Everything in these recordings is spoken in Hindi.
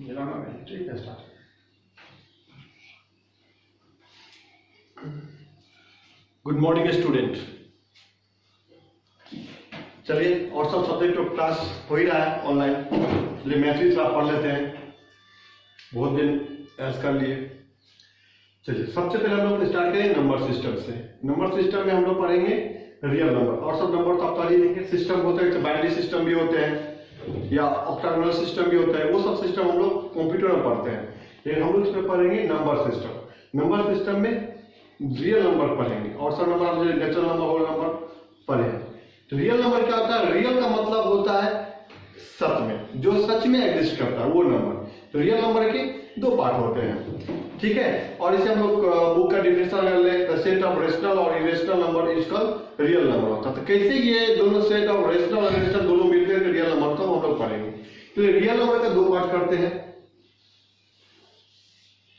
मिलाना नहीं, ठीक है स्टार्ट। Good morning student. चलिए और सब सब्जेक्ट ऑफ क्लास हो ही रहा है ऑनलाइन, इसलिए मैथ भी थोड़ा पढ़ लेते हैं, बहुत दिन ऐसा कर लिए। चलिए सबसे पहले हम लोग स्टार्ट करेंगे नंबर सिस्टम से। नंबर सिस्टम में हम लोग पढ़ेंगे रियल नंबर, और सब नंबर तो आप पढ़ ही लेंगे। सिस्टम होते हैं, बाइनरी सिस्टम भी होते हैं या ऑक्टागोनल सिस्टम भी होता है, वो सब सिस्टम हम लोग कंप्यूटर में पढ़ते हैं, लेकिन हम लोग इसमें पढ़ेंगे नंबर सिस्टम। नंबर सिस्टम में रियल नंबर पढ़ेंगे और सब नंबर हम नेचुरल नंबर, होल नंबर पढ़ेंगे। तो रियल नंबर क्या होता है? रियल का मतलब होता है सच में, जो सच में एग्जिस्ट करता है वो नंबर। तो रियल नंबर के दो पार्ट होते हैं, ठीक है। और इसे हम लोग बुक का डिफिनेशन कर ले, सेट ऑफ रेशनल और irrational number is called real number होता है। तो कैसे ये दोनों सेट ऑफ रेशनल और इरेशनल दोनों मिलकर के रियल नंबर तो हम लोग पढ़ेंगे। तो रियल नंबर का दो पार्ट करते हैं,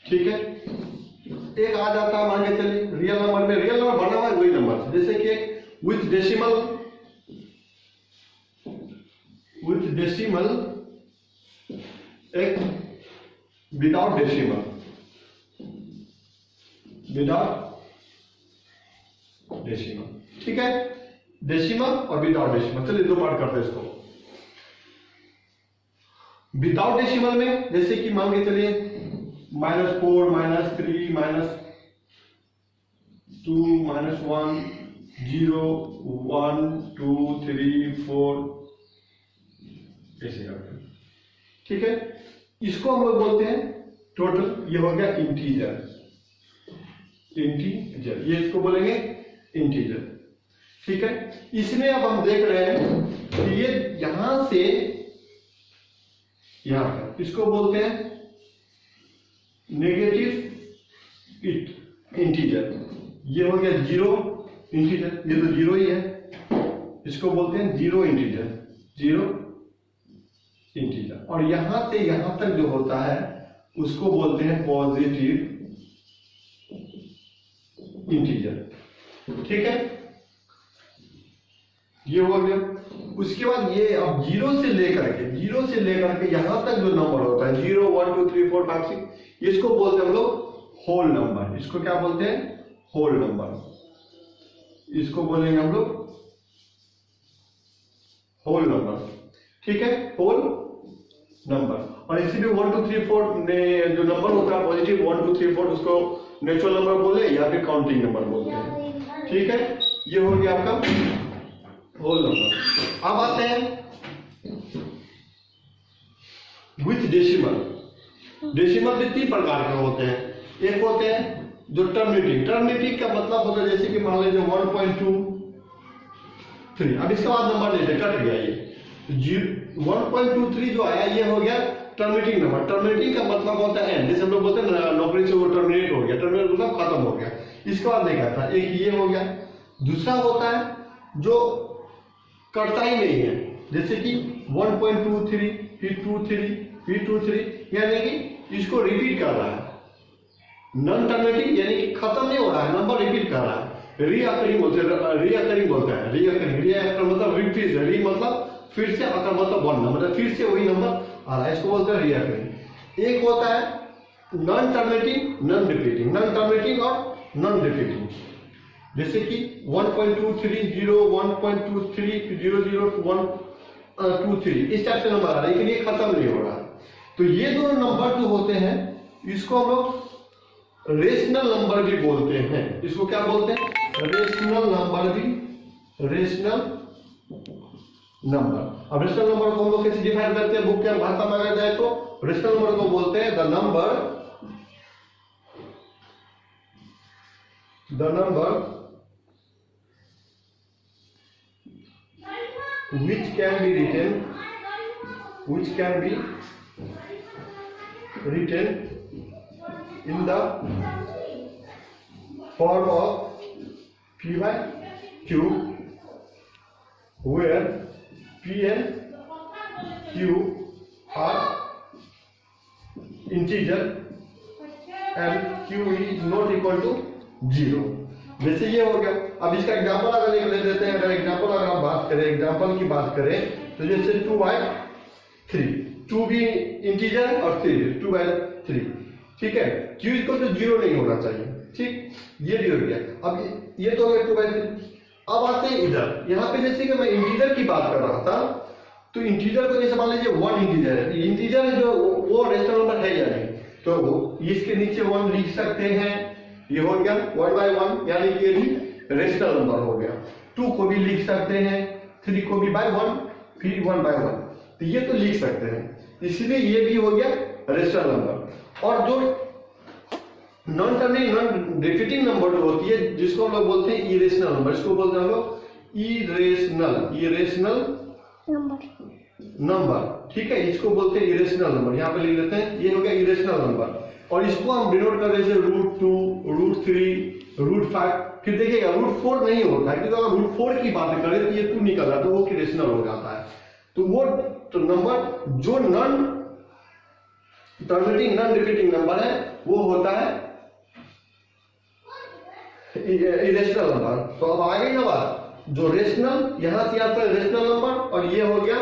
ठीक है। एक आ जाता है, मान के चलिए रियल नंबर में, रियल नंबर बना हुआ है वही नंबर, जैसे कि विथ डेसिमल, एक विदाउट डेसिमल, ठीक है। डेसिमल और विदाउट डेसिमल, चलिए दो पार्ट करते हैं इसको। विदाउट डेसिमल में जैसे कि मान के चलिए -4 -3 -2 -1 0 1 2 3 4 ऐसे करते हैं, ठीक है। इसको हम लोग बोलते हैं टोटल, ये हो गया इंटीजर, ये इसको बोलेंगे इंटीजर, ठीक है। इसमें अब हम देख रहे हैं कि ये यहां से यहां तक इसको बोलते हैं नेगेटिव इंटीजर। ये हो गया जीरो इंटीजर, ये तो जीरो ही है, इसको बोलते हैं जीरो इंटीजर। और यहां से यहां तक जो होता है उसको बोलते हैं पॉजिटिव इंटीजर, ठीक है। ये हो गया। उसके बाद ये अब जीरो से लेकर के यहां तक जो नंबर होता है 0 1 2 3 4 5 6, इसको बोलते हैं हम लोग होल नंबर। इसको क्या बोलते हैं? Whole number. इसको बोलेंगे हम लोग होल नंबर, ठीक है, होल नंबर। और इसी में 1 2 3 4 ने जो नंबर होता है पॉजिटिव 1 2 3 4, उसको नेचुरल नंबर बोले या फिर काउंटिंग नंबर बोलते हैं, ठीक है। ये हो गया आपका होल नंबर। अब आते हैं विथ डेसिमल। डेसिमल भी तीन प्रकार के होते हैं। एक होते हैं जो टर्मिनेटिंग का मतलब होता है, जैसे कि मान लीजिए 1.23। अब इसके बाद नंबर नहीं कट गया, ये 1.23 जो आया ये हो गया टर्मिनेटिंग नंबर। टर्मिनेटिंग का मतलब होता है एंड, जैसे हम लोग बोलते हैं नौकरी से वो टर्मिनेट हो गया, टर्मिनेट मतलब खत्म हो गया। इसके बाद नहीं करता, एक ये हो गया। दूसरा होता है जो कटता ही नहीं है, जैसे कि 1.23 फिर 23 यानी कि इसको रिपीट कर रहा है। नॉन टर्मिनेटिंग यानी कि खत्म नहीं हो रहा है, नंबर रिपीट कर रहा है। रीअकरिंग बोलते हैं, रीअकरिंग मतलब रिपीट, री मतलब फिर से, अकर मतलब बनना, मतलब फिर से वही नंबर आ रहा है, इसको बोलते हैं रीअकरिंग। एक होता है नॉन टर्मिनेटिंग नॉन रिपीटिंग और नॉन रिपीटिंग, जैसे कि 1.23 0 1.23 0 0 1 2 3 इस टाइप से नंबर आ रहा है, लेकिन ये खत्म नहीं हो रहा। तो ये दोनों नंबर जो होते हैं इसको हम लोग रेशनल नंबर भी बोलते हैं। इसको क्या बोलते हैं? रेशनल नंबर भी, रेशनल नंबर। अब रेशनल नंबर को हम लोग कैसे डिफाइन करते हैं बुक के भाषा में अगर जाए तो? रेशनल नंबर को बोलते हैं the number which can be written in the form of P by Q, where P and Q are integer and Q is not equal to 0। जैसे ये हो गया। अब इसका एग्जांपल अगर ले लेते हैं, अगर एग्जांपल अगर हम बात करें, एग्जांपल की बात करें तो जैसे 2/3 2 भी इंटीजर और 3 2/3, ठीक है। q इक्वल टू 0 नहीं होना चाहिए, ठीक, ये भी हो गया। अब ये तो हो गया 2/3। अब आते हैं इधर, यहाँ पे जैसे कि मैं इंटीजर की बात कर रहा था, तो इंटीजर को जैसे मान लीजिए 1 इंटीजर है, इंटीजर जो वो रेशनल नंबर है या नहीं, तो इसके नीचे 1 लिख सकते हैं, ये हो गया 1/1, यानी कि ये भी रेशनल नंबर हो गया। 2 को भी लिख सकते हैं, 3 को भी बाय 1, फिर 1/1, तो ये तो लिख सकते हैं, इसलिए ये भी हो गया रेशनल नंबर। और जो non terming non repeating number होती है, जिसको हम लोग बोलते हैं इरेशनल नंबर, इसको बोलते हैं हम लोग इरेशनल नंबर, ठीक है, इसको बोलते हैं इरेशनल नंबर। यहाँ पे लिख लेते हैं, ये हो गया इरेशनल नंबर। और इसको हम डिनोट कर जैसे √2, √3, √5, फिर देखिएगा √4 नहीं होता है, क्योंकि अगर √4 की बात करें तो ये 2 निकल रहा है, तो वो इरेशनल हो जाता है। तो वो तो नंबर जो non terminating non repeating number है वो होता है इरेशनल नंबर। तो अब आ गई ना बात, जो रेशनल यहां से आता है रेशनल नंबर, और ये हो गया,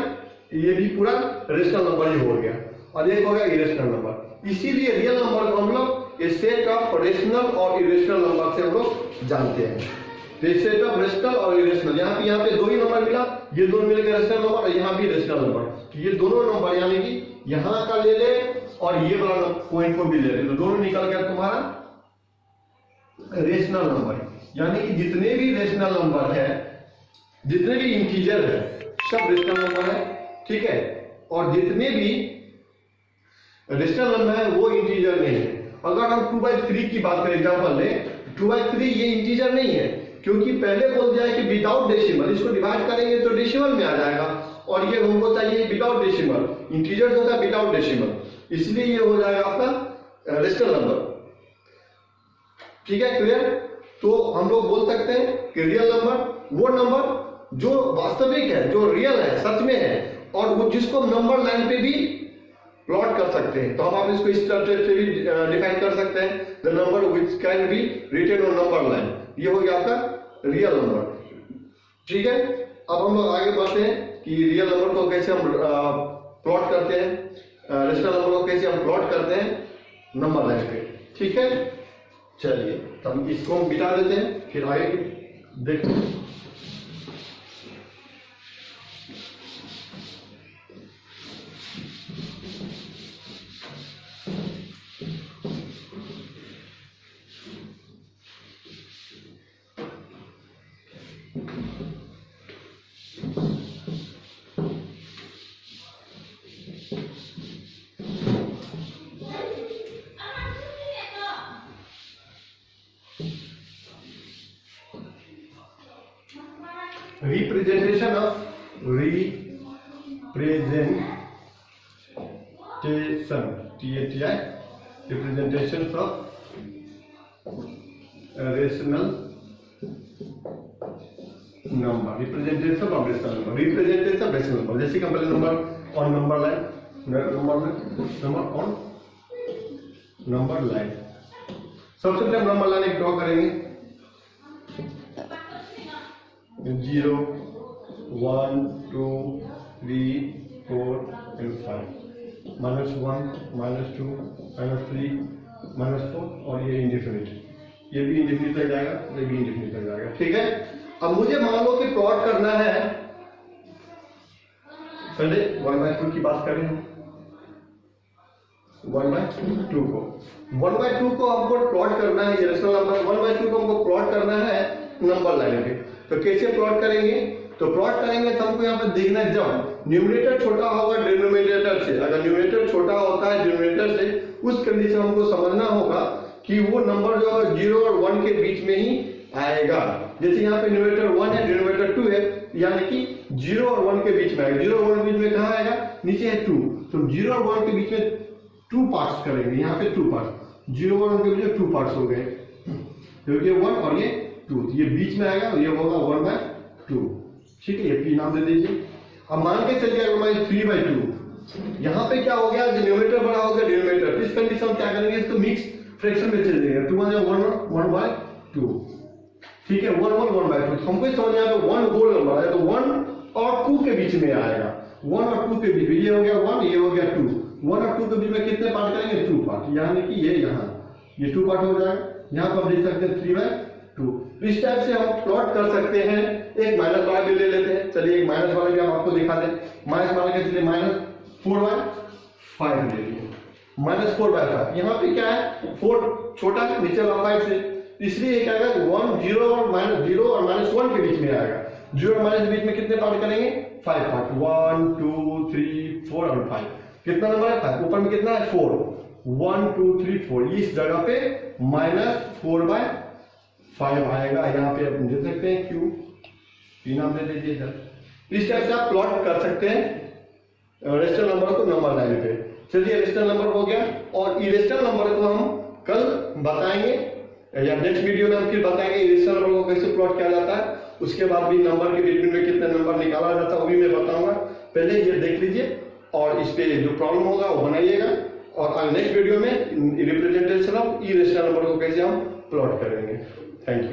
ये भी पूरा रेशनल नंबर ही हो गया, और एक हो गया इरेशनल नंबर। इसीलिए रियल नंबर को हम लोग एक सेट ऑफ रेशनल और इरेशनल नंबर से हम लोग जानते हैं। तो सेट ऑफ रेशनल और इरेशनल, यहाँ पे 2 ही नंबर मिला, ये दोनों मिलकर रेशनल नंबर, और यहाँ भी रेशनल नंबर। तो ये दोनों नंबर यानी कि यहाँ का ले ले और ये वाला पॉइंट को भी ले ले, तो दोनों निकल गया तुम्हारा रेशनल नंबर। यानी कि जितने भी रेशनल नंबर है, जितने भी इंटीजर है, सब रेशनल नंबर है, ठीक है। और जितने भी रेशनल नंबर है वो इंटीजर नहीं है। अगर हम 2/3 की बात करें, एग्जांपल ले, 2/3 ये इंटीजर नहीं है, क्योंकि पहले बोल दिया है कि विदाउट डेसिमल, इसको डिवाइड करेंगे तो डेसिमल में आ जाएगा, और ये हमको चाहिए विदाउट डेसिमल, इंटीजर होता है विदाउट डेसिमल, इसलिए ये हो जाएगा आपका रेशनल नंबर, ठीक है, क्लियर। तो हम लोग बोल सकते हैं कि रियल नंबर वो नंबर जो वास्तविक है, जो रियल है, सच में है, और वो जिसको हम नंबर लाइन पे भी प्लॉट कर सकते हैं। तो हम आप इसको इस तरह से भी डिफाइन कर सकते हैं, the number which can be written on number line, ये हो गया आपका रियल नंबर, ठीक है। अब हम लोग आगे बढ़ते हैं कि रियल नंबर को कैसे हम प्लॉट करते हैं, रेशनल नंबर को कैसे हम प्लॉट करते हैं नंबर लाइन पे, ठीक है। चलिए तो हम इसको मिटा देते हैं, फिर आगे देखते हैं। Representation of rational number, representation of rational number, जैसे कि पहले number on number line, number on number line, सबसे पहले हम नंबर लाइन एक ड्रॉ करेंगे, 0 1 2 3 4 and 5, -1 -2 -3 -4, और ये इंडेफिनिट, ये भी इंडेफिनिट तक जाएगा, ये भी इंडेफिनिट तक जाएगा, ठीक है। अब मुझे मान लो कि प्लॉट करना है, पहले 1/2 की बात करें, 1/2 को 1/2 को हमको प्लॉट करना है, ये रेशनल नंबर 1/2 को हमको प्लॉट करना है नंबर लाइन पे। तो कैसे प्लॉट करेंगे, तो प्लॉट करेंगे तो हमको यहाँ पे देखना है, जब न्यूमरेटर छोटा होगा डिनोमिनेटर से, अगर न्यूमरेटर छोटा होता है डिनोमिनेटर से, उस कंडीशन हमको समझना होगा कि वो नंबर जो है 0 और 1 के बीच में ही आएगा। जैसे यहाँ पे न्यूमरेटर 1 है, डिनोमिनेटर 2 है, यानी कि 0 और 1 के बीच में आएगा। 0 और 1 के बीच में कहाँ आएगा, नीचे है 2, तो 0 और 1 के बीच में 2 पार्ट्स करेंगे, यहाँ पे 2 पार्ट, 0 और 1 के बीच में 2 पार्ट्स हो गए, क्योंकि 1 और ये 2, ये बीच में आएगा, ये होगा 1/2, ठीक है, ये पी नाम दे दीजिए। अब मान के चलिए 3/2, यहाँ पे क्या हो गया, न्यूमरेटर बड़ा हो गया डिनोमिनेटर, इस कंडीशन में क्या करेंगे, इसको मिक्स फ्रैक्शन में चल देंगे, 2 1 1/2, ठीक है, 1 1 1/2। हमको समझ में आया 1 होल नंबर है, तो 1 और 2 के बीच में आएगा, 1 और 2 के बीच में, ये हो गया 1, ये हो गया 2, 1 और 2 के बीच में कितने पार्ट करेंगे? 2 पार्ट, यानी कि ये यहाँ ये 2 पार्ट हो जाएगा। यहाँ पर लिख सकते हैं 3/2। इस टाइप से हम प्लॉट कर सकते हैं। एक माइनस वाला भी ले लेते हैं, चलिए एक माइनस वाला भी हम आपको दिखा दें। माइनस वाला के चलिए -4/5 ले लिए, -4/5। यहाँ पे क्या है, 4 छोटा है नीचे वाला 5 से, इसलिए क्या आएगा 1 0 और -1 के बीच में आएगा। 0 और माइनस के बीच में कितने पार्ट करेंगे? 5 पार्ट, 1 2 3 4 और 5। कितना नंबर है? 5। ऊपर में कितना है? 4, 1 2 3 4। इस जगह पे -4/5 आएगा। यहाँ पे आप दे सकते हैं क्यू, पी नाम दे दीजिए सर। इस टाइप से आप प्लॉट कर सकते हैं रेशनल नंबर को नंबर लाइन पे। चलिए रेशनल नंबर हो गया, और इरेशनल नंबर को हम कल बताएंगे या नेक्स्ट वीडियो में हम फिर बताएंगे इरेशनल नंबर को कैसे प्लॉट किया जाता है। उसके बाद भी नंबर के बिटवीन में कितने नंबर निकाला जाता है वो भी मैं बताऊंगा। पहले ये देख लीजिए और इस पे जो प्रॉब्लम होगा वो बनाइएगा, और नेक्स्ट वीडियो में रिप्रेजेंटेशन ऑफ इरेशनल नंबर को कैसे हम प्लॉट करेंगे। Thank you.